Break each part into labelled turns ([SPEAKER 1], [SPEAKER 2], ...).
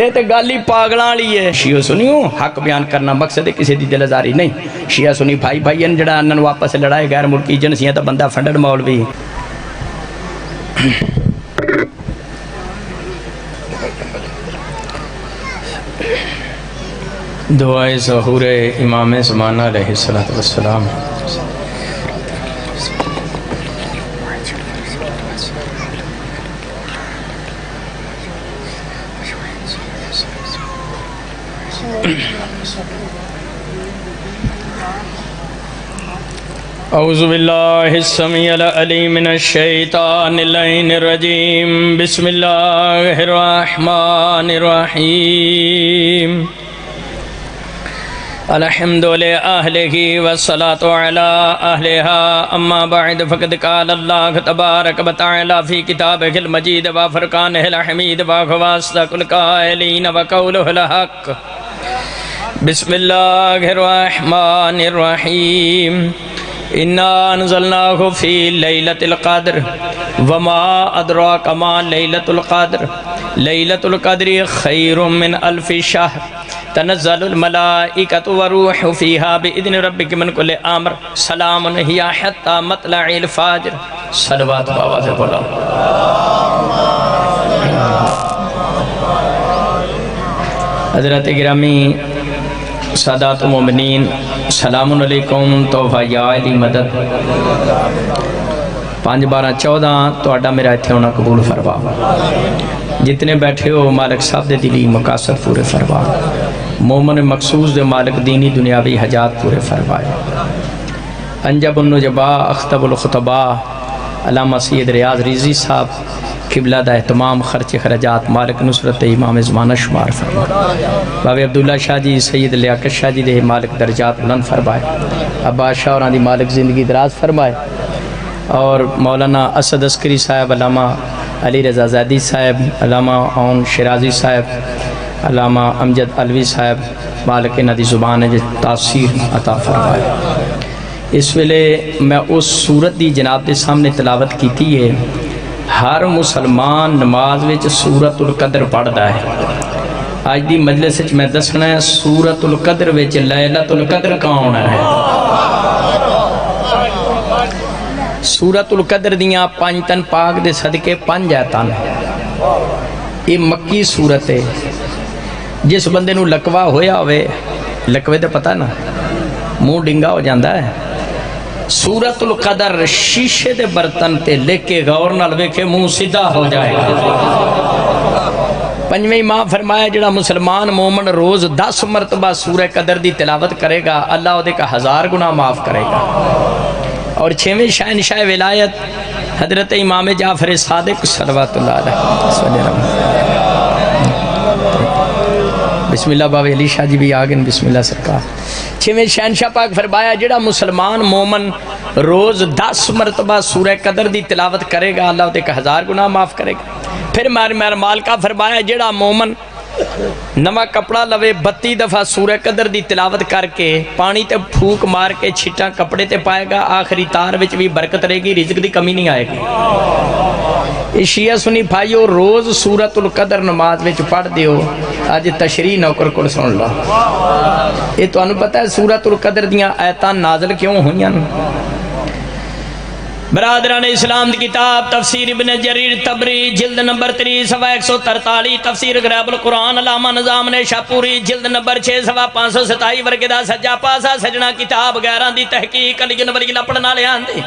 [SPEAKER 1] یہ تے گالی پاگلاں والی ہے. شیعہ سنیوں حق بیان کرنا مقصد ہے کسی دی دل آزاری نہیں. شیعہ سنی بھائی بھائی ان جڑا انن واپس لڑائے غیر ملکی ایجنسیاں تے بندہ فنڈڈ مولوی. دعائے ظہور امام زمانہ علیہ السلام. اعوذ باللہ السمیع العلیم من الشیطان اللعین الرجیم. بسم اللہ الرحمن الرحیم. الحمد لأہلہ والصلاة علی اہلہا اما بعد فقد قال اللہ تبارک وتعالی فی کتابہ المجید وفرقانہ الحمید وأصدق القائلین وقولہ الحق. بسم اللہ الرحمن الرحیم. انا انزلناہ فی لیلۃ القدر وما ادراک ما لیلۃ القدر. لیلۃ القدر خیر من الف شہر تنزل الملائکۃ والروح فیہا باذن ربک من کل امر سلام ہی حتی مطلع الفجر. صلوات بابا سے بولا. حضرت گرامی سادات مومنین سلام علیکم. توفہ یا علی مدد 5/12/14 توڑا میرا اتھے ہونا قبول فرما. جتنے بیٹھے ہو مالک صاحب دے دلی مقاصد پورے فرما. مومن مقصوص دے مالک دینی دنیاوی حجات پورے فرمائے. انجب النجبا اختب الخطبا علامہ سید ریاض ریزی صاحب قبلہ دا اہتمام خرچ خرجات مالک نصرت امام زمانہ شمار فرمائے. بابے عبداللہ شاہ جی سید لیاقت شاہ جی دے مالک درجات بلند فرمائے. عباس شاہ اور دی مالک زندگی دراز فرمائے. اور مولانا اسد عسکری صاحب علامہ علی رضا زیدی صاحب علامہ اون شرازی صاحب علامہ امجد علوی صاحب مالک ندی زبان جی تاثیر عطا فرمائے. اس ویلے میں اس صورت دی جناب دے سامنے تلاوت کیتی ہے. ہر مسلمان نماز وچ سورۃ القدر پڑھدا ہے. آج دی مجلس وچ میں دسنا ہے سورۃ القدر وچ لیلۃ القدر کون ہے. سورۃ القدر دیاں 5 تن پاک دے صدقے 5 آیتاں. یہ مکی صورت ہے. جس بندے نو لکوا ہویا ہوئے لکوے تے پتہ نا منہ ڈنگا ہو جاندہ ہے. سورۃ القدر شیشے دے برتن تے لے کے غور نال ویکھے منہ سیدھا ہو جائے گا. پنجویں ماہ فرمایا جڑا مسلمان مومن روز 10 مرتبہ سورہ قدر دی تلاوت کرے گا اللہ اودے کا 1000 گناہ معاف کرے گا. اور 6ویں شہنشاہ ولایت حضرت امام جعفر صادق صلوات اللہ علیہ. بسم اللہ بابے علی شاہ جی بھی آگن. بسم اللہ سرکار. 6ویں شہنشاہ پاک فرمایا جڑا مسلمان مومن روز 10 مرتبہ سورہ قدر دی تلاوت کرے گا اللہ تے 1000 گناہ معاف کرے گا. پھر مار مالکہ فرمایا جڑا مومن نواں کپڑا لوے 32 دفعہ سورہ قدر دی تلاوت کر کے پانی تے پھوک مار کے چھٹا کپڑے تے پائے گا آخری تار وچ بھی برکت رہے گی رزق دی کمی نہیں آئے گی. شیعہ سنی بھائیو روز سورۃ القدر نماز وچ پڑھ دیو. آج تشریح نوکر کو سن لو. یہ تو انہوں پتہ ہے سورۃ القدر دیاں آیتاں نازل کیوں ہوئیاں. برادران اسلام دی کتاب تفسیر ابن جریر تبری جلد نمبر 3 صفحہ 143 تفسیر غریب القرآن علامہ نظام نے شاپوری جلد نمبر 6 صفحہ 527 ورگے دا سجا پاسا سجنا کتاب غیران دی تحقیق علی ولی لپڑنا لے آندی.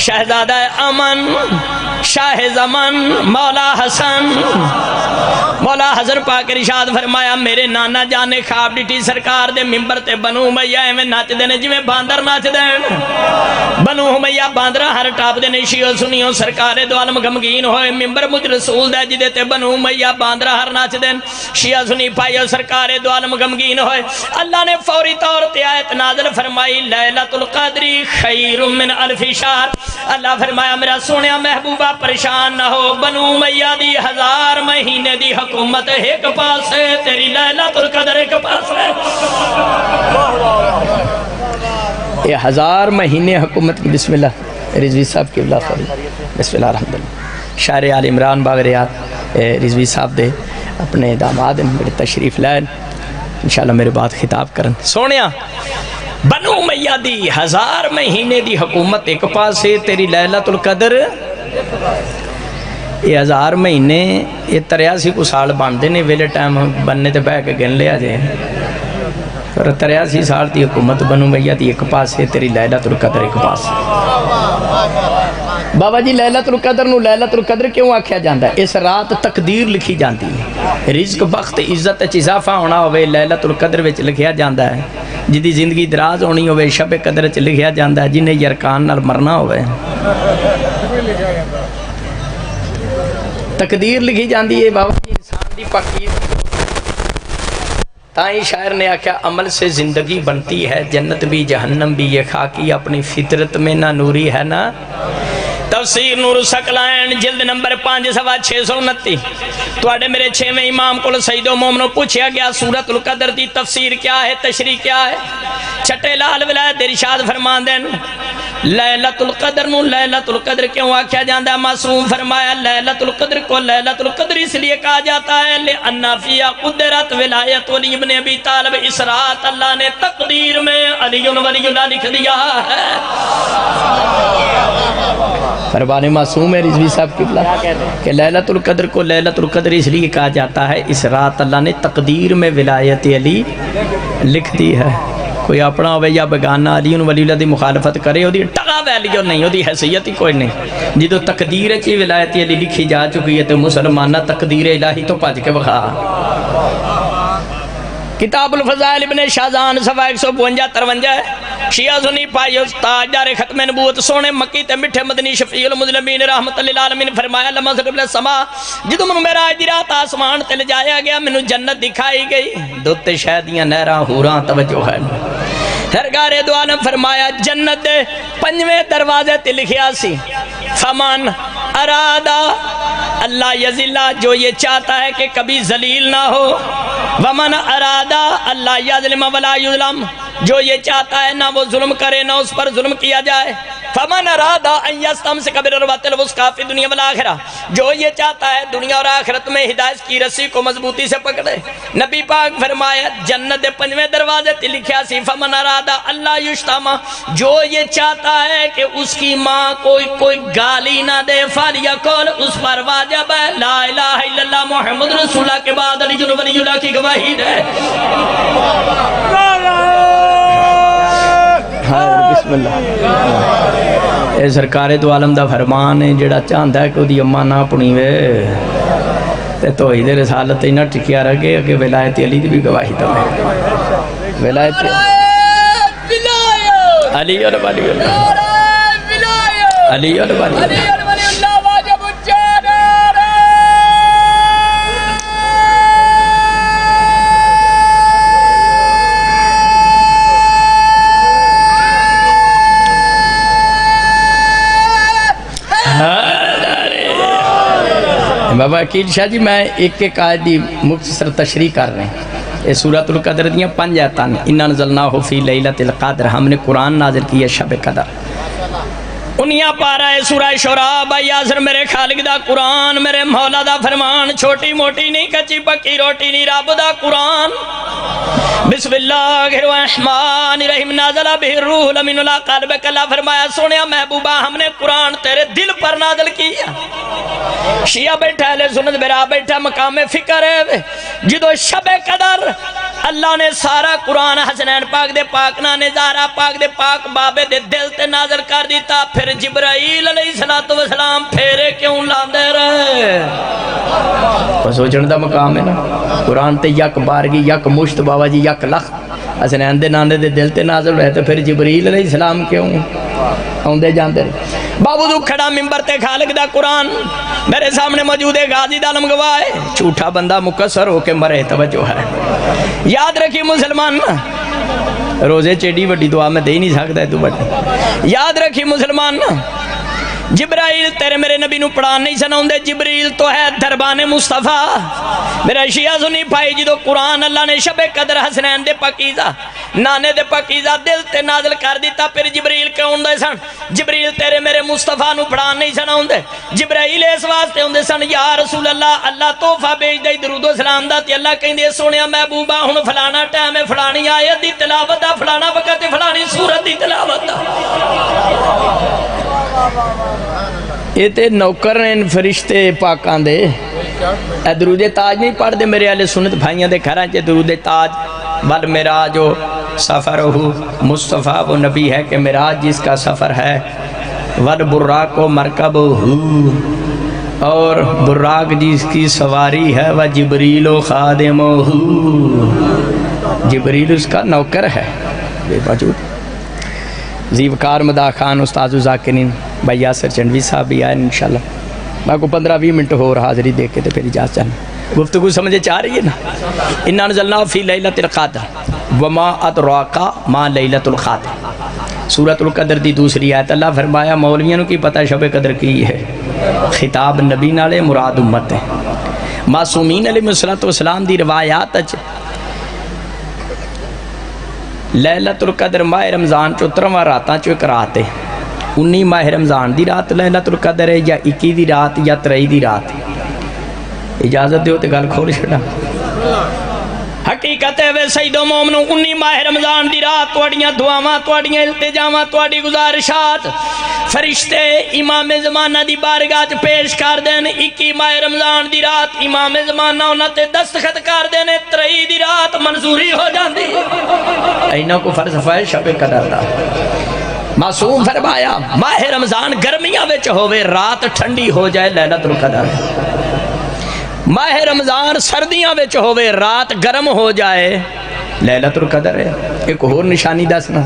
[SPEAKER 1] شہزادہ امن شاہ زمن مولا حسن مولا حضر پاک ارشاد فرمایا میرے نانا جان نے خواب ڈٹی سرکار دے ممبر تے بنو امیہ ایویں نچ دے نے جویں باندر نچ دین. بنو امیہ باندرہ ہر ٹاپ دے نے. شیعہ سنیوں سرکار دو عالم غمگین ہوئے ممبر مجھ رسول دے جدے تے بنو امیہ باندرہ ہر نچ دین. شیعہ سنی پائیو سرکار دو عالم غمگین ہوئے. اللہ نے فوری طور تے آیت نازل فرمائی لیلۃ القدر خیر من الف شہر. اللہ فرمایا میرا سونیا محبوبہ پریشان نہ ہو. بنو امیہ دی 1000 مہینے دی حکومت ایک پاس ہے تیری لیلۃ القدر ایک پاس ہے. یہ 1000 مہینے حکومت کی. بسم اللہ رضوی صاحب کی اللہ خیر. بسم اللہ الحمدللہ. شاعر آل عمران باغ ریاض رضوی صاحب دے اپنے داماد میرے تشریف لائن انشاءاللہ میرے بات خطاب کرن. سونیا بنو امیہ دی 1000 مہینے دی حکومت ایک پاسے تیری لیلۃ القدر یہ 1000 مہینے یہ 83 کو سال بنتے نے ویلے ٹائم بننے تے بہ کے گن لیا جائے اور 83 سال دی حکومت بنو امیہ دی ایک پاسے تیری لیلۃ القدر ایک پاسے. بابا جی لیلۃ القدر نو لیلۃ القدر کیوں آکھیا جاندا ہے؟ اس رات تقدیر لکھی جاندی ہے، رزق بخت عزت وچ اضافہ ہونا ہوئے لیلۃ القدر وچ لکھیا جاندا ہے، جدی زندگی دراز ہونی ہوئے شب قدر وچ لکھیا جاندا ہے، جنہیں یرکان نال مرنا ہوئے تقدیر لکھی جاندی ہے. بابا جی انسان دی پاکی تائیں شاعر نے آکھا عمل سے زندگی بنتی ہے، جنت بھی جہنم بھی یہ خاکی اپنی فطرت میں نہ نوری ہے نا. تفسیر نور سکلائن جلد نمبر 5 صفحہ 629. توڑے میرے 6ویں امام کو سید و مومنوں پوچھیا گیا سورۃ القدر دی تفسیر کیا ہے، تشریح کیا ہے؟ چھٹے لال ولایت ارشاد فرمان دین لیلۃ القدر نو لیلۃ القدر کیوں آکھیا جاندا ہے؟ معصوم فرمایا لیلۃ القدر کو لیلۃ القدر اس لیے کہا جاتا ہے لأن فیہا قدرت ولایت علی ابن ابی طالب. اس رات اللہ نے تقدیر میں علی ولی اللہ لکھ دیا ہے. فرمان معصوم ہے رضوی صاحب قبلہ کہ لیلۃ القدر کو لیلۃ القدر اس لیے کہا جاتا ہے اس رات اللہ نے تقدیر میں ولایت علی لکھ دی ہے. کوئی اپنا ہوئے یا بگانا علی ولی اللہ دی مخالفت کرے وہ دی ٹگا ویلیو نہیں، وہ دی حیثیت ہی کوئی نہیں. جدو تقدیر چی ولایت علی لکھی جا چکی ہے تو مسلمانہ تقدیر الہی تو پاج کے بخا. کتاب الفضائل ابن شاہزان صفحہ 152-53 ہے. شیعہ سنی پائیو تاجدار ختم نبوت سونے مکی تے مٹھے مدنی شفیع المذنبین رحمت اللہ العالمین فرمایا لما قبل السماء جدو منو میرا آج دی رات آسمان تے لجایا گیا منو جنت دکھائی گئی دوتے شہدیاں نہراں حوراں توجہ ہے. سرکار دو عالم فرمایا جنت دے 5ویں دروازے تے لکھیا سی فمن ارادہ اللہ یذلہ جو یہ چاہتا ہے کہ کبھی ذلیل نہ ہو، ومن ارادہ اللہ یظلم ولا یظلم جو یہ چاہتا ہے نہ وہ ظلم کرے نہ اس پر ظلم کیا جائے، فمن ارادہ ان یستمسک بالعروۃ الوثقی فی الدنیا والآخرہ جو یہ چاہتا ہے دنیا اور آخرت میں ہدایت کی رسی کو مضبوطی سے پکڑے. نبی پاک فرمایا جنت 5ویں دروازے تے لکھیا سی فمن ارادہ اللہ یشتم جو یہ چاہتا ہے کہ اس کی ماں کوئی گالی نہ دے فلیقل اس پر واجب ہے لا الہ الا اللہ محمد رسول اللہ کے بعد علی ولی اللہ کی گواہی دے. بسم اللہ. اے سرکار دو عالم دا فرمان ہے جڑا چاہندا ہے کہ دی اماں نہ پڑی وے تے توحید رسالت نہ ٹکیا رہے کہ ولایت علی دی بھی گواہی دے. ولایت علی اور ولی اللہ علی اور ولی اللہ بابا عقیل شاہ جی میں ایک آیت دی مختصر تشریح کر رہے ہیں. یہ سورۃ القدر دیاں 5 آیتاں اِنَّا أَنزَلْنَاهُ فِي لَيْلَةِ الْقَدْرِ ہم نے قرآن نازل کیا شب قدر. انہیاں پارا ہے سورہ شعراء بھائی آزر میرے خالق دا قرآن میرے مولا دا فرمان چھوٹی موٹی نہیں کچی پکی روٹی نہیں رب دا قرآن. بسم اللہ الرحمن الرحیم نازل بہ الروح الامین علی قلبک. اللہ فرمایا سونیا محبوبہ ہم نے قرآن تیرے دل پر نازل کیا. شیعہ بیٹھا اہل سنت برا بیٹھا مقام فکر ہے جدو شب قدر اللہ نے سارا قرآن حسنین پاک دے پاک نانے زہرا پاک دے پاک بابے دے دل تے نازل کر دیتا. پھر جبرائیل علیہ السلام پھیرے کیوں لاندے رہے؟ سوچن دا مقام ہے نا. قرآن تے یک بارگی یک مشت بابا جی یک لخ حسنین دے نانے دے دل تے نازل رہے تو پھر جبرائیل علیہ السلام کیوں آندے جاندے رہے؟ بابو کھڑا ممبر تے خالق دا قرآن میرے سامنے موجود ہے غازی دا علم گواہ ہے جھوٹا بندہ مکسر ہو کے مرے توجہ ہے. یاد رکھی مسلمان روزے چیڈی وڈی دعا میں دے ہی نہیں سکتا ہے تو بڑی. یاد رکھی مسلمان جبرائیل تیرے میرے نبی نو پڑھان نہیں سناؤندے، جبریل تو ہے دربان مصطفیٰ۔ میرا شیعہ سنی پائی جدو قرآن اللہ نے شب قدر حسنین دے پاکیزہ نانے دے پاکیزہ دل تے نازل کر دیتا، پھر جبریل کے ہوندے سن جبریل تیرے میرے مصطفیٰ نو پڑھان نہیں سناؤندے، جبرائیل اس واسطے ہوندے سن یا رسول اللہ تحفہ بیچ دے درود و سلام دا تے اللہ کہندے سونیا محبوبہ ہن فلانا ٹائم ہے، فلانی آیت دی تلاوت دا، فلانا وقت ہے، فلانی سورت دی تلاوت دا۔ یہ تے نوکر ہیں فرشتے پاکاں دے، اے درود تاج نہیں پڑھ دے میرے اہل سنت بھائیاں دے گھراں چ درود تاج والمراج و سفرہ مصطفیٰ وہ نبی ہے کہ معراج جس کا سفر ہے، والبراق و مرکبہ اور براق جس کی سواری ہے، و جبریل و خادمہ جبریل اس کا نوکر ہے بے وجود۔ زیوکار مدا خان استاذ ذاکرین بھائی یاسر چنڈوی صاحب بھی آئے انشاءاللہ، میں کو 15-20 منٹ ہو رہا حاضری دے کے پھر اجازت چاہنا، گفتگو سمجھے چاہ رہی ہے نا۔ اِنَّا نَزَلْنَا فِي لَيْلَةِ الْقَدْرِ وَمَا أَدْرَاكَ مَا لَيْلَةُ الْقَدْرِ۔ سورۃ القدر دی دوسری آیت اللہ فرمایا مولویوں کی پتہ شب قدر کی ہے، خطاب نبی نالے مراد امت ہے۔ معصومین علیہ السلام دی روایات اچ لیلۃ القدر ماہ رمضان 14واں راتاں چو ایک رات ہے، 19 ماہ رمضان دی رات لیلۃ القدر ہے یا 21 دی رات یا 23 دی رات۔ اجازت دیو تے گل کھول چھڑا، حقیقت ہے وے سیدو مومنو 19 ماہ رمضان دی رات توڑیاں دعاواں توڑیاں التجاواں توڑی گزارشات فرشتے امام زمانہ دی بارگاہ چ پیش کر دین۔ 21 ماہ رمضان دی رات امام زمانہ انہاں تے دستخط کر دین، 23 دی رات منظوری ہو جاندی۔ ایناں کو فلسفہ ہے شب قدر دا۔ معصوم فرمایا ماہ رمضان گرمیاں وچ ہووے رات ٹھنڈی ہو جائے لیلۃ القدر، ماہ رمضان سردیاں وچ ہووے رات گرم ہو جائے لیلۃ القدر ہے۔ ایک اور نشانی دسنا،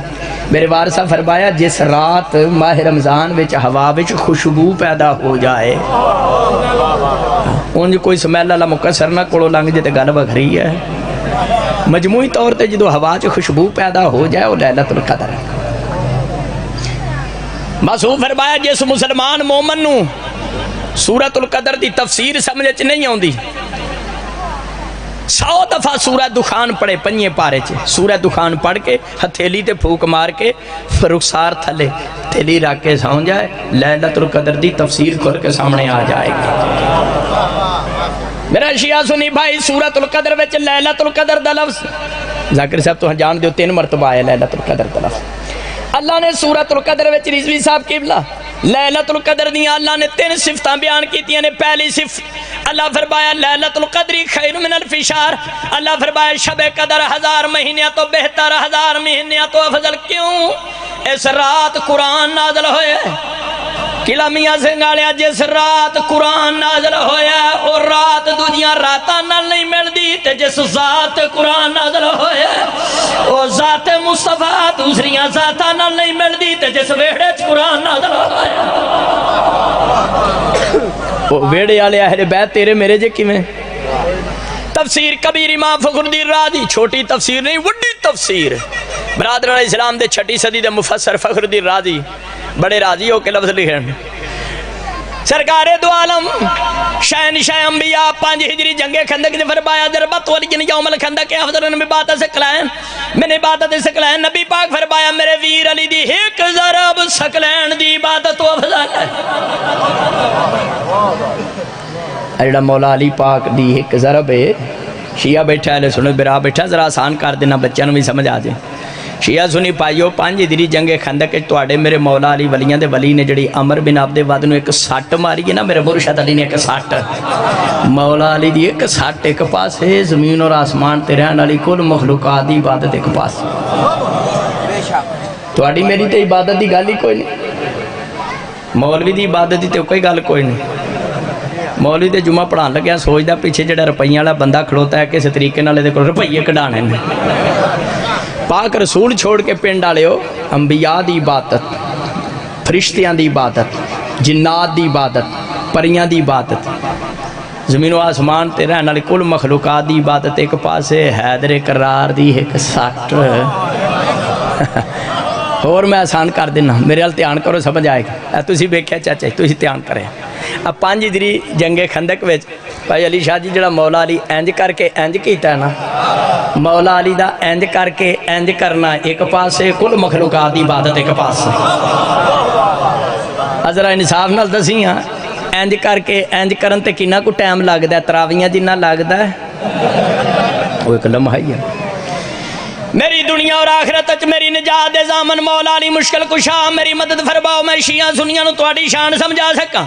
[SPEAKER 1] میرے وارثہ فرمایا جس رات ماہ رمضان وچ ہوا وچ خوشبو پیدا ہو جائے، انج کوئی سمیل والا مکسر نہ کولو لنگ جے تے گل وکھری ہے، مجموعی طور تے جدو ہوا چ خوشبو پیدا ہو جائے وہ لیلۃ القدر ہے۔ معصوم فرمایا جس مسلمان مومن نو سورۃ القدر دی تفسیر سمجھ نہیں آؤندی 100 دفعہ سورہ دخان پڑھے 5 پارے چ، سورہ دخان پڑھ کے ہتھیلی تے پھوک مار کے رخسار تھلے تھیلی رکھ کے سو جائے، لیلۃ القدر دی تفسیر کھل کے سامنے آ جائے گی۔ میرا شیعہ سنی بھائی سورۃ القدر وچ لیلۃ القدر دا لفظ ذاکر صاحب تو جان دیو 3 مرتبہ آیا لیلۃ القدر دا لفظ۔ اللہ نے سورۃ القدر وچ رضوی صاحب قبلہ لیلۃ القدر دیاں اللہ نے 3 صفتاں بیان کیتیاں نے۔ پہلی صفت اللہ فرمایا لیلۃ القدر خیر من الف شہر، اللہ فرمایا شب قدر 1000 مہینیاں تو بہتر، 1000 مہینیاں تو افضل۔ کیوں؟ اس رات قرآن نازل ہوئے، قلعہ میاں سنگھالیا جس رات قرآن نازل ہویا اور رات دوجیاں راتاں نال نہیں ملدی، تے جس ذات قرآن نازل ہویا او ذات مصطفیٰ دوسریاں ذاتاں نال نہیں ملدی، تے جس ویڑے چ قرآن نازل ہویا وہ ویڑے والے اہل بیت تیرے میرے جے کیویں۔ تفسیر کبیر امام فخر الدین رازی، چھوٹی تفسیر نہیں وڈی تفسیر، برادران اسلام دے 6 صدی دے مفسر فخر الدین رازی بڑے راضی ہو کے لفظ لکھن، سرکار دو عالم شہنشاہ انبیاء 5 ہجری جنگ خندق نے فرمایا ضربت ولین یوم الخندق افضل من عبادت ثقلین، میں نے عبادت ثقلین نبی پاک فرمایا میرے ویر علی دی ایک ضرب ثقلین دی عبادت تو افضل ہے۔ ایڈا مولا علی پاک دی ایک ضرب ہے، شیعہ بیٹھا ہے سنو برا بیٹھا ذرا آسان کر دینا بچوں بھی سمجھ آ جائے۔ شیعہ سنی پائیو 5 ہجری جنگ خندق توڑے میرے مولا علی ولیاں دے ولی نے جڑی عمر بن عبد ود نو ایک سٹ ماری ہے نا، میرے مرشد علی نے ایک سٹ، مولا علی دی ایک سٹ ایک پاس ہے، زمین اور آسمان تے رہن والی کل مخلوقات دی عبادت ایک پاس۔ تواڈی میری تے عبادت دی گل ہی کوئی نہیں، مولوی دی عبادت دی تے کوئی گل کوئی نہیں۔ مولوی تے جمعہ پڑھان لگیا سوچدا پیچھے جڑا روپیہ والا بندہ کھڑوتا ہے کس طریقے نال دے کول روپیے کڈانے نے۔ پاک رسول چھوڑ کے پنڈ والے ہو، انبیاء دی عبادت، فرشتیاں دی عبادت، جنات دی عبادت، پریاں دی عبادت، زمین و آسمان تے رہن والی کل مخلوقات دی عبادت ایک پاسے، حیدر کرار دی ایک سٹ ਹੋਰ ਮੈਂ ਆਸਾਨ ਕਰ ਦਿੰਦਾ, ਮੇਰੇ ਵੱਲ ਧਿਆਨ ਕਰੋ, ਸਮਝ ਆਏਗਾ। ਤੁਸੀਂ ਵੇਖਿਆ ਚਾਚਾ ਜੀ, ਤੁਸੀਂ ਧਿਆਨ ਕਰਿਆ। ਆ 5 ਹਿਜਰੀ ਜੰਗੇ ਖੰਦਕ ਵਿੱਚ ਭਾਈ ਅਲੀ ਸ਼ਾਹ ਜੀ ਜਿਹੜਾ ਮੌਲਾ ਅਲੀ ਇੰਜ ਕਰਕੇ ਇੰਜ ਕੀਤਾ ਨਾ, ਮੌਲਾ ਅਲੀ ਦਾ ਇੰਜ ਕਰਕੇ ਇੰਜ ਕਰਨਾ ਇੱਕ ਪਾਸੇ, ਕੁੱਲ ਮਖਲੂਕਾਤ ਦੀ ਇਬਾਦਤ ਇੱਕ ਪਾਸੇ। ਜ਼ਰਾ ਇਨਸਾਫ ਨਾਲ ਦਸੀ ਹਾਂ, ਇੰਜ ਕਰਕੇ ਇੰਜ ਕਰਨ ਤੇ ਕਿੰਨਾ ਕੁ ਟਾਈਮ ਲੱਗਦਾ? ਤਰਾਵੀਆਂ ਜਿੰਨਾ ਲੱਗਦਾ وہ ایک لمحہ ہی ہے۔ میری دنیا اور آخرت اچ میری نجات دے زامن مولا علی مشکل کشا میری مدد فرماؤ، میں شیعہ سنیاں نو تواڈی شان سمجھا سکاں،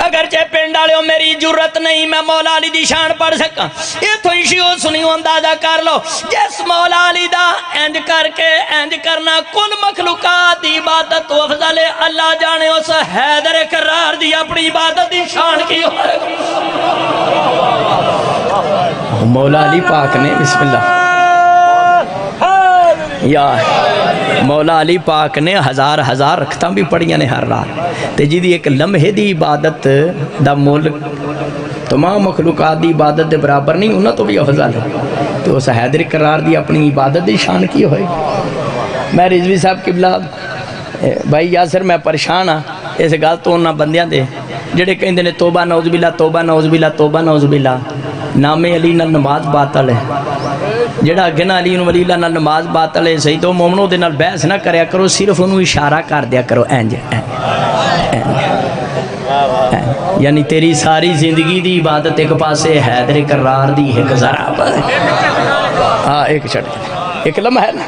[SPEAKER 1] اگرچہ پنڈ والےو میری جرت نہیں میں مولا علی دی شان پڑھ سکاں۔ ایتھوں ہی شیعہ سنیو اندازہ کر لو، جس مولا علی دا انج کر کے انج کرنا کل مخلوقات دی عبادت تو افضل ہے، اللہ جانے اس حیدر کرار دی اپنی عبادت دی شان کی ہوئے۔ مولا علی پاک نے بسم اللہ یا مولا علی پاک نے ہزار ہزار رکھتاں بھی پڑھیاں نے ہر رات، تے جی دی ایک لمحے دی عبادت دا مول تمام مخلوقات دی عبادت دے برابر نہیں، انہاں تو بھی افضل ہے۔ تو اس حیدر کرار دی اپنی عبادت دی شان کی ہوئے۔ میں رضوی صاحب قبلہ بھائی یاسر میں پریشان ہاں اس گل تو انہاں بندیاں دے جڑے کہندے نے توبہ نعوذ باللہ توبہ نعوذ باللہ توبہ نعوذ باللہ، نام علی نال نماز باطل ہے، جڑا اگے نہ علی ولی اللہ نال نماز باطل ہے۔ سیدو مومنو دے نال بحث نہ کریا کرو، صرف انہوں اشارہ کر دیا کرو اینج یعنی تیری ساری زندگی دی عبادت ایک پاسے حیدر کرار دی ایک ذرا ہاں ایک چھڑ ایک لمحہ ہے نا۔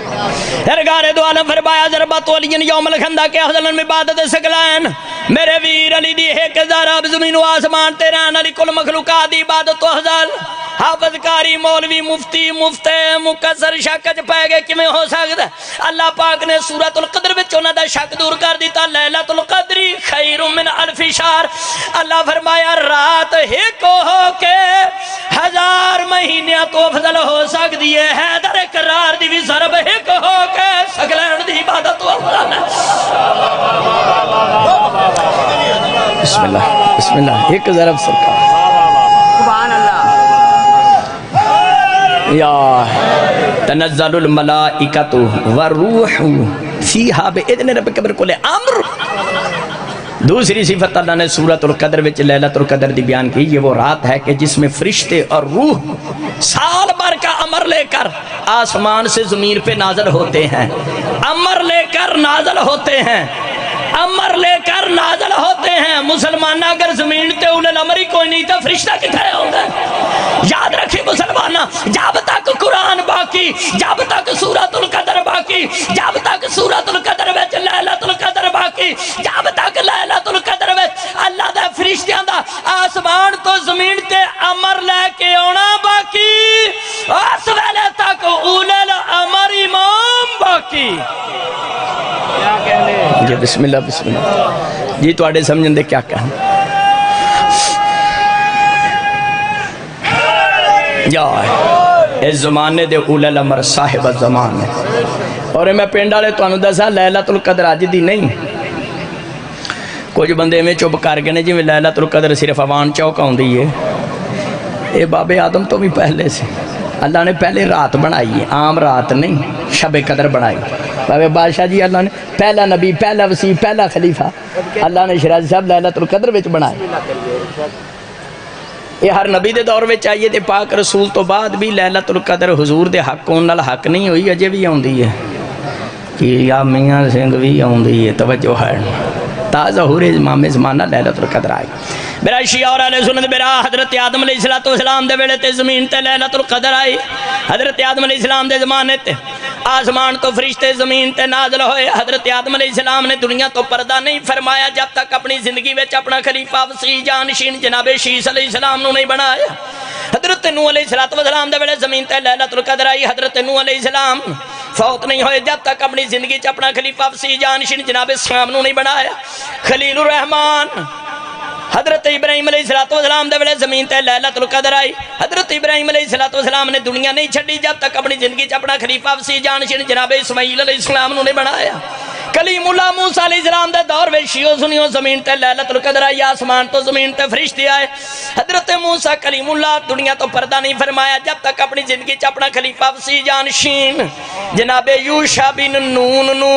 [SPEAKER 1] درگار دو عالم فرمایا ضربت ولیین یوم الخندق کے افضل میں عبادت سکلائن، میرے ویر علی دی ایک ذرا زمین و آسمان تیران علی کل مخلوقات دی عبادت تو افضل۔ حافظ کاری مولوی مفتی مفتے مکسر شک چ پے گئے کیویں ہو سکدا؟ اللہ پاک نے سورۃ القدر وچ انہاں دا شک دور کر دیتا، لیلۃ القدر خیر من الف شہر۔ اللہ فرمایا رات ایک ہو کے 1000 مہینیاں تو افضل ہو سکدی ہے، حیدر کرار دی بھی ضرب ایک ہو کے سگلین دی عبادت تو افضل ہے۔ بسم اللہ بسم اللہ، ایک ضرب سرکار سبحان اللہ۔ یا تنزل الملائکۃ والروح فیہا باذن ربک من کل امر۔ دوسری صفت اللہ نے سورۃ القدر وچ لیلۃ القدر دی بیان کی، یہ وہ رات ہے کہ جس میں فرشتے اور روح سال بھر کا امر لے کر آسمان سے زمین پہ نازل ہوتے ہیں، امر لے کر نازل ہوتے ہیں، امر لے کر نازل ہوتے ہیں۔ مسلمانہ اگر زمین تے اول الامر ہی کوئی نہیں تو فرشتہ کتھے ہوتا ہے؟ یاد رکھی مسلمانہ، جب تک قرآن باقی، جب تک سورۃ القدر باقی، جب تک سورۃ القدر وچ لیلۃ القدر باقی، جب تک لیلۃ القدر وچ اللہ دے فرشتیاں دا آسمان تو زمین تے امر لے کے آنا باقی، اس ویلے تک اول الامر امام باقی۔ جی بسم اللہ بسم اللہ جی تواڈے سمجھن دے کیا کہنا یا اس زمانے دے اول الامر صاحب الزمان ہے۔ اور میں پنڈ والے تانوں دساں لیلۃ القدر اج دی نہیں، کچھ بندے میں چپ کر گئے نے جی لیلۃ القدر صرف اوان چوک آندی ہے، اے بابے آدم تو بھی پہلے سے اللہ نے پہلے رات بنائی ہے، عام رات نہیں، شب قدر بنائی۔ بابے بادشاہ جی اللہ نے پہلا نبی پہلا وسیع پہلا خلیفہ اللہ نے شیرازی صاحب لیلۃ القدر وچ بنائے۔ یہ ہر نبی دے دور وچ آئیے تے پاک رسول تو بعد بھی لیلۃ القدر حضور دے حق کون نال حق نہیں ہوئی، اجے بھی آندی ہے کہ یا میاں سنگھ بھی آندی ہے، توجہ ہے تا ظہور امام زمانہ لیلۃ القدر آئی۔ میرا شیعہ اور اہل سنت میرا حضرت آدم علیہ السلام دے ویلے تے زمین تے لیلۃ القدر آئی، حضرت آدم علیہ السلام دے زمانے تے آسمان تو فرشتے زمین تے نازل ہوئے۔ حضرت آدم علیہ السلام نے دنیا تو پردہ نہیں فرمایا جب تک اپنی زندگی میں اپنا خلیفہ وسیع جانشین جناب شیس علیہ السلام نو نہیں بنایا۔ حضرت نوح علیہ السلام دے ویلے زمین تے لیلۃ القدر آئی، حضرت نوح علیہ السلام فوت نہیں ہوئے جب تک اپنی زندگی اپنا خلیفہ وسیع جانشین جناب اسلام نو نہیں بنایا۔ خلیل الرحمان حضرت ابراہیم علیہ السلام دے ویلے زمین تے لیلۃ القدر آئی، حضرت ابراہیم علیہ السلام نے دنیا نہیں چھڑی جب تک اپنی زندگی اپنا خلیفہ وسیع جانشین جناب اسماعیل علیہ السلام نو نہیں بنایا۔ کلیم اللہ موسیٰ علیہ السلام دے دور میں شیعو سنیو زمین تے لیلۃ القدر آئی، آسمان تو زمین تے فرشتے آئے. حضرت موسیٰ کلیم اللہ دنیا تو پردہ نہیں فرمایا جب تک اپنی زندگی چ اپنا خلیفہ وسیع جانشین جناب یوشع بن نون نو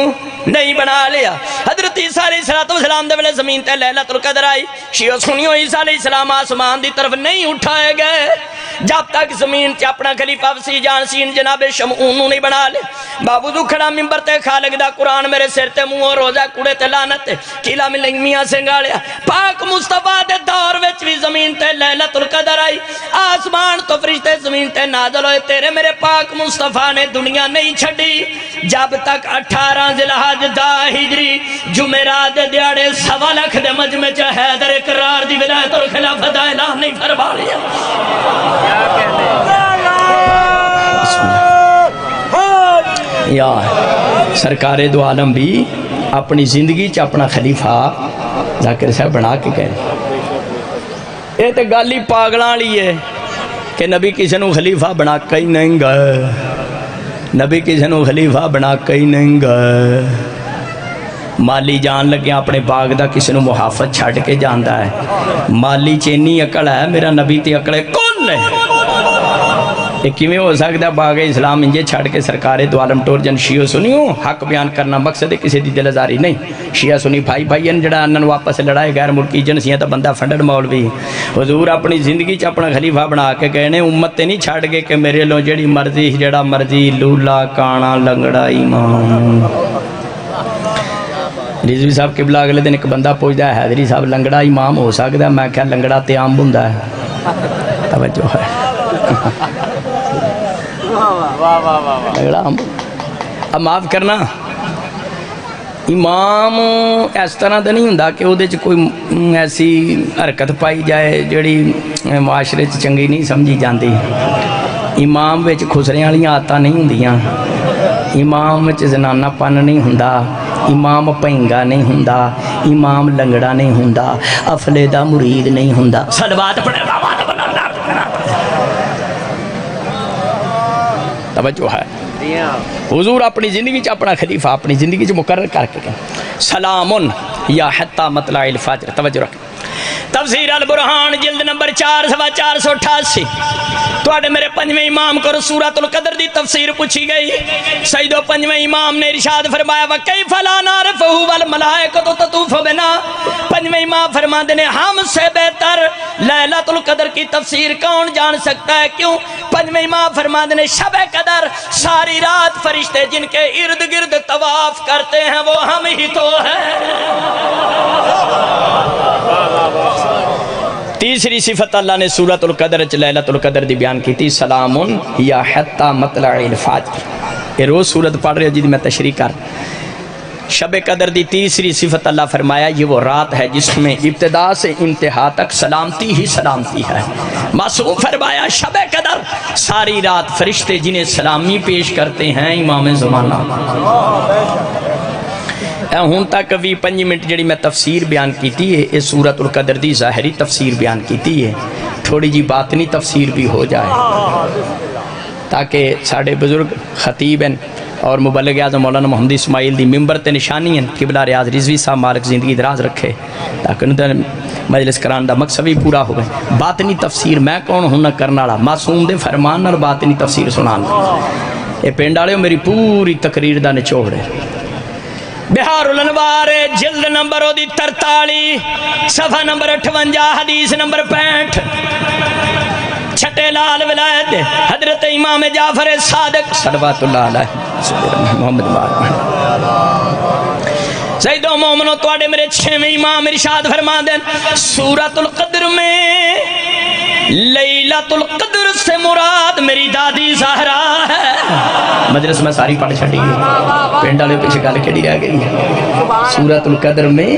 [SPEAKER 1] نہیں بنا لیا. حضرت عیسیٰ علیہ السلام دے ویلے زمین تے لیلۃ القدر آئی، شیعو سنیو عیسیٰ علیہ السلام آسمان دی طرف نہیں اٹھائے گئے جب تک زمین چ اپنا خلیفہ وسیع جانشین جناب شمعون نہیں بنا لے. بابو کھڑا ممبر تے خالق دا قرآن میرے سر تے منہ روزہ کوڑے تے لعنت کیلا ملنگ میاں سنگاڑیا. پاک مصطفیٰ دے دور وچ بھی زمین تے لیلۃ القدر آئی، آسمان تو فرشتے زمین تے نازل ہوئے. تیرے میرے پاک مصطفیٰ نے دنیا نہیں چھڑی جب تک 18 ذی الحج 10 ہجری جمعرات دے دیاڑے 1.25 لاکھ دے مجمع چ حیدر اقرار دی ولایت اور خلافت دا اعلان نہیں فرما لیا. یا سرکار دو عالم بھی اپنی زندگی چ اپنا خلیفہ ذاکر صاحب بنا کے گئے. یہ تو گل ہی پاگلاں والی ہے کہ نبی کسی نو خلیفہ بنا کے ہی نہیں گئے، نبی کسی نو خلیفہ بنا کے ہی نہیں گئے. مالی جان لگے اپنے باغ دا کسی نو محافظ چھڑ کے جاندا ہے. مالی چینی عقل ہے، میرا نبی تے عقل کون ہے؟ یہ کیویں ہو سکتا ہے باغ اسلام انجے چھڑ کے سرکار دو عالم ٹور جن شیعہ سنیوں حق بیان کرنا مقصد ہے کسی دی دل آزاری نہیں. شیعہ سنی بھائی بھائی ان جڑا انن واپس لڑائے غیر ملکی ایجنسیاں تا بندہ فنڈڈ مولوی حضور اپنی زندگی چ اپنا خلیفہ بنا کے گئے نے. امت تے نہیں چھڑ گئے کہ میرے لو جڑی مرضی جڑا مرضی لولا کانا لنگڑا امام. رضوی صاحب قبلہ اگلے دن ایک بندہ پوچھتا ہے حیدری صاحب لنگڑا امام ہو سکتا ہے؟ میں کہا لنگڑا تے عام ہوندا ہے. توجہ ہے اب معاف کرنا امام اس طرح تو نہیں ہوں کہ وہ کوئی ایسی حرکت پائی جائے جڑی معاشرے چنگی نہیں سمجھی جاتی. امام وچ خسرے والی آدت نہیں ہوندیاں، امام وچ زنانہ پن نہیں ہوندا، امام پہنگا نہیں ہوندا، امام لنگڑا نہیں ہوندا، افلے دا مرید نہیں ہوندا. صلوات پڑھے توجہ ہے. حضور اپنی زندگی چ اپنا خلیفہ اپنی زندگی چ مقرر کر کے سلامن یا حتی مطلع الفجر. توجہ رکھ تفسیر البرہان جلد نمبر 4 صفحہ 488. توڑے میرے پنجویں امام کو سورۃ القدر دی تفسیر پوچھی گئی. سیدو پنجویں امام نے ارشاد فرمایا وَكَيْفَ لَا نَعْرِفُهُ وَالْمَلَائِكَةُ تَطُوفُ بِنَا. پنجویں امام فرماتے ہیں ہم سے بہتر لیلۃ القدر کی تفسیر کون جان سکتا ہے؟ کیوں؟ پنجویں امام فرماتے ہیں شب قدر ساری رات فرشتے جن کے ارد گرد طواف کرتے ہیں وہ ہم ہی تو ہیں. تیسری صفت اللہ نے سورۃ القدر لیلۃ القدر دی بیان کی تھی سلامن یا حتی مطلع الفجر. یہ روز سورت پڑھ رہے ہو جی میں تشریح کر. شب قدر دی تیسری صفت اللہ فرمایا یہ وہ رات ہے جس میں ابتدا سے انتہا تک سلامتی ہی سلامتی ہے. معصوم فرمایا شب قدر ساری رات فرشتے جنہیں سلامی پیش کرتے ہیں امام زمانہ. ہوں تک 20-25 منٹ جڑی میں تفسیر بیان کیتی ہے یہ سورۃ القدر دی ظاہری تفسیر بیان کیتی ہے. تھوڑی جی باطنی تفسیر بھی ہو جائے تاکہ ساڑھے بزرگ خطیب ہیں اور مبلغ اعظم مولانا محمد اسماعیل دی ممبر تے نشانی ہیں. قبلہ ریاض رضوی صاحب مالک زندگی دراز رکھے تاکہ انہوں مجلس کران دا مقصد بھی پورا ہوئے. باطنی تفسیر میں کون ہوں نہ کرنا رہا معصوم دے فرمان اور باطنی تفسیر سنانا. یہ پینڈ والے میری پوری تقریر دا نچوڑ ہے. بہار الانوار جلد نمبر 43 صفحہ نمبر 58 حدیث نمبر 65. چھٹے لال ولایت حضرت امام جعفر صادق صلوات اللہ علیہ محمد سید و مومنو توڑے میرے 6ویں امام ارشاد فرما دیں سورۃ القدر میں لیلۃ القدر سے مراد میری دادی زہرا ہے. مجلس میں ساری پڑھ چھڑی ہے پینڈ والے پیچھے گل کیڑی رہ گئی ہے. سورۃ القدر میں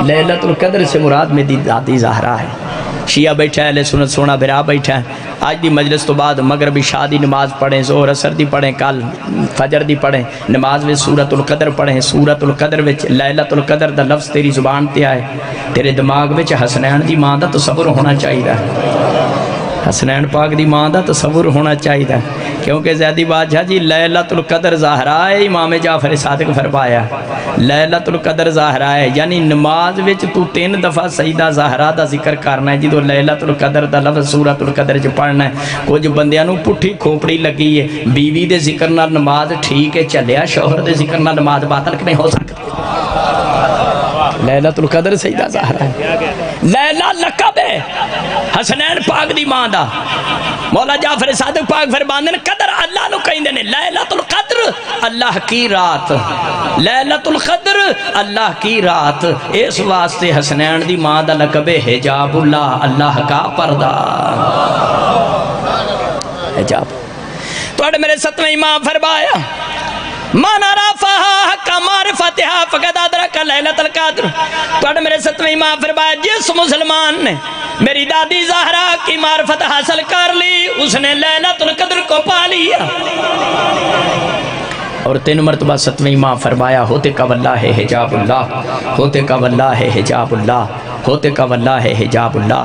[SPEAKER 1] لیلۃ القدر سے مراد میری دادی زہرا ہے. شیعہ بیٹھا ہے اہل سنت سونا برا بیٹھا ہے. آج دی مجلس تو بعد مغربی شادی نماز پڑھیں ظہر اثر دی پڑھیں کل فجر دی پڑھیں نماز میں سورۃ القدر پڑھیں. سورۃ القدر وچ لیلۃ القدر دا لفظ تیری زبان تے آئے تیرے دماغ وچ حسنین دی ماں دا تصور ہونا چاہیے. حسنین پاک دی ماں دا تصور ہونا چاہیے کیونکہ زیادی بادشاہ جی لیلۃ القدر زہرا ہے امام جعفر صادق فرمایا لیلۃ القدر ظاہرہ ہے، یعنی نماز وچ تو 3 دفعہ سیدہ زہرا دا ذکر کرنا ہے جدو لیلۃ القدر دا لفظ سورۃ القدر چ پڑھنا ہے۔ کچھ بندیاں نو پٹھی کھوپڑی لگی ہے، بیوی دے ذکر نال نماز ٹھیک ہے چلیا، شوہر دے ذکر نال نماز باطل نہیں ہو سکتی۔ لیلۃ القدر سیدہ زہرا ہے، لیلہ لقب ہے حسنین پاک دی ماں دا۔ مولا جعفر صادق پاک فرماندے نے قدر اللہ نو کہندے نے، لیلۃ القدر اللہ کی رات، لیلۃ القدر اللہ کی رات۔ اس واسطے حسنین دی ماں دا لقب ہے حجاب اللہ، اللہ کا پردہ، حجاب۔ تو میرے 7ویں امام فرمایا من عرفہا حق معرفتہا فقد ادرک لیلۃ القدر۔ تو میرے 7ویں امام فرمایا جس مسلمان نے میری دادی زہرا کی معرفت حاصل کر لی اس نے لیلۃ القدر کو پا لیا۔ اور 3 مرتبہ 7ویں امام فرمایا ہوتے کا واللہ ہے حجاب اللہ، ہوتے کا واللہ ہے حجاب اللہ، ہوتے کا واللہ ہے حجاب اللہ۔